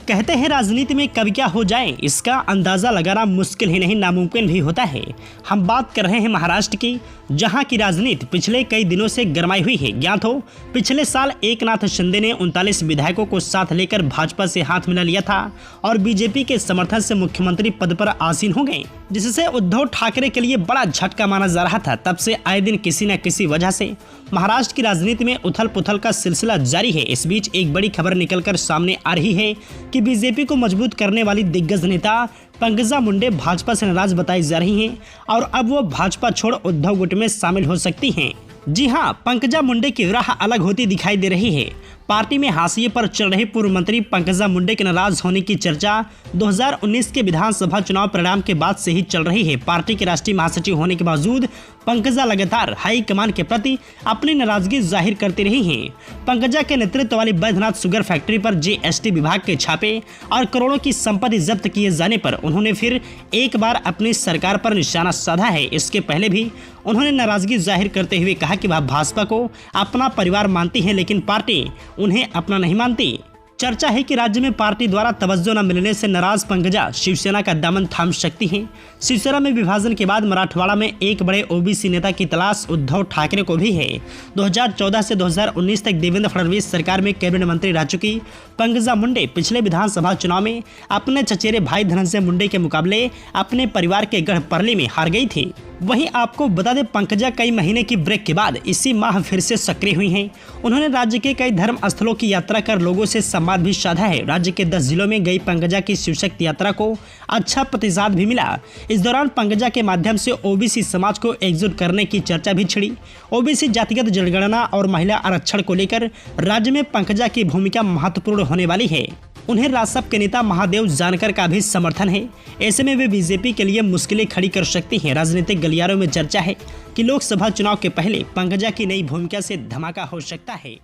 कहते हैं राजनीति में कब क्या हो जाए इसका अंदाजा लगाना मुश्किल ही नहीं नामुमकिन भी होता है। हम बात कर रहे हैं महाराष्ट्र की, जहां की राजनीति पिछले कई दिनों से गरमाई हुई है। ज्ञात हो, पिछले साल एकनाथ शिंदे ने 39 विधायकों को साथ लेकर भाजपा से हाथ मिला लिया था और बीजेपी के समर्थन से मुख्यमंत्री पद पर आसीन हो गए, जिससे उद्धव ठाकरे के लिए बड़ा झटका माना जा रहा था। तब से आए दिन किसी न किसी वजह से महाराष्ट्र की राजनीति में उथल पुथल का सिलसिला जारी है। इस बीच एक बड़ी खबर निकलकर सामने आ रही है कि बीजेपी को मजबूत करने वाली दिग्गज नेता पंकजा मुंडे भाजपा से नाराज बताई जा रही हैं और अब वो भाजपा छोड़ उद्धव गुट में शामिल हो सकती हैं। जी हां, पंकजा मुंडे की राह अलग होती दिखाई दे रही है। पार्टी में हाशिए पर चल रहे पूर्व मंत्री पंकजा मुंडे के नाराज होने की चर्चा 2019 के विधानसभा चुनाव परिणाम के बाद से ही चल रही है। पार्टी के राष्ट्रीय महासचिव होने के बावजूद पंकजा लगातार हाईकमान के प्रति अपनी नाराजगी जाहिर करती रही हैं। पंकजा के नेतृत्व वाली बैद्यनाथ शुगर फैक्ट्री पर जीएसटी विभाग के छापे और करोड़ों की संपत्ति जब्त किए जाने पर उन्होंने फिर एक बार अपनी सरकार पर निशाना साधा है। इसके पहले भी उन्होंने नाराजगी जाहिर करते हुए कहा कि वह भाजपा को अपना परिवार मानती है, लेकिन पार्टी उन्हें अपना नहीं मानती। चर्चा है कि राज्य में पार्टी द्वारा तवज्जो न मिलने से नाराज पंकजा शिवसेना का दामन थाम सकती हैं। शिवसेना में विभाजन के बाद मराठवाड़ा में एक बड़े ओबीसी नेता की तलाश उद्धव ठाकरे को भी है। 2014 से 2019 तक देवेंद्र फडणवीस सरकार में कैबिनेट मंत्री रह चुकी पंकजा मुंडे पिछले विधानसभा चुनाव में अपने चचेरे भाई धनंजय मुंडे के मुकाबले अपने परिवार के गढ़ परली में हार गई थी। वहीं आपको बता दें, पंकजा कई महीने की ब्रेक के बाद इसी माह फिर से सक्रिय हुई हैं। उन्होंने राज्य के कई धर्म स्थलों की यात्रा कर लोगों से संवाद भी साधा है। राज्य के 10 जिलों में गई पंकजा की शिवशक्ति यात्रा को अच्छा प्रतिसाद भी मिला। इस दौरान पंकजा के माध्यम से ओबीसी समाज को एकजुट करने की चर्चा भी छिड़ी। ओबीसी जातिगत जनगणना और महिला आरक्षण को लेकर राज्य में पंकजा की भूमिका महत्वपूर्ण होने वाली है। उन्हें रासप के नेता महादेव जानकर का भी समर्थन है। ऐसे में वे बीजेपी के लिए मुश्किलें खड़ी कर सकती हैं। राजनीतिक गलियारों में चर्चा है कि लोकसभा चुनाव के पहले पंकजा की नई भूमिका से धमाका हो सकता है।